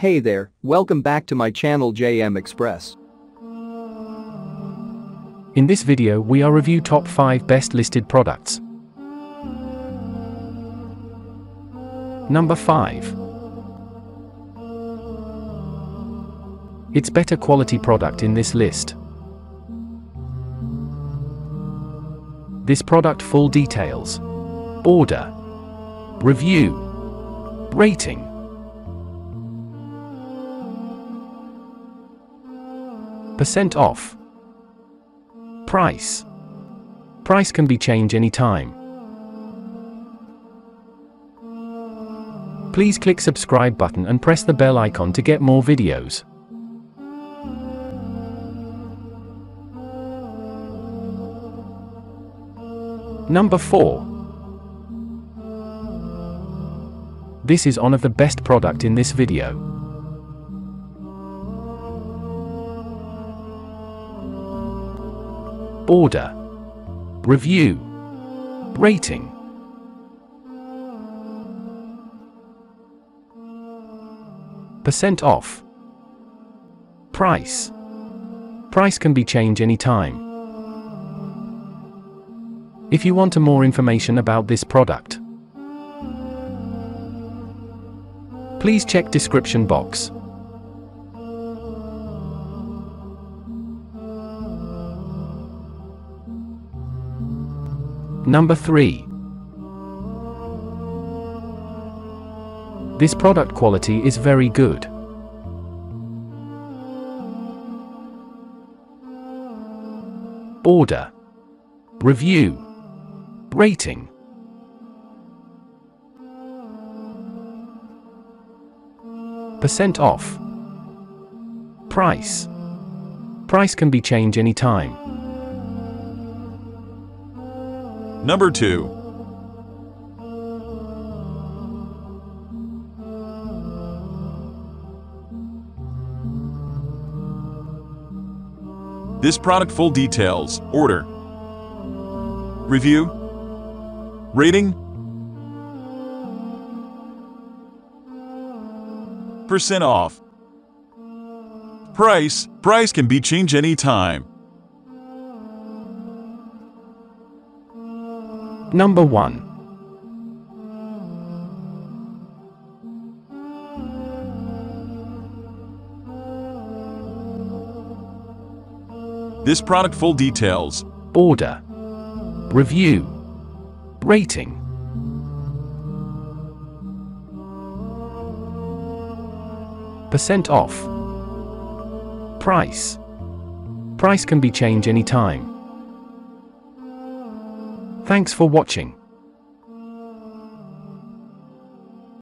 Hey there, welcome back to my channel JM Express. In this video we are review top 5 best listed products. Number 5. It's better quality product in this list. This product full details. Order. Review. Rating. Percent off. Price. Price can be changed anytime. Please click subscribe button and press the bell icon to get more videos. Number 4. This is one of the best product in this video. Order. Review. Rating. Percent off. Price. Price can be changed anytime. If you want more information about this product, please check description box. Number 3. This product quality is very good. Order. Review. Rating. Percent off. Price. Price can be changed anytime. Number 2. This product full details. Order. Review. Rating. Percent off. Price. Price can be changed anytime. Number 1. This product full details. Order. Review. Rating. Percent off. Price. Price can be changed anytime. Thanks for watching.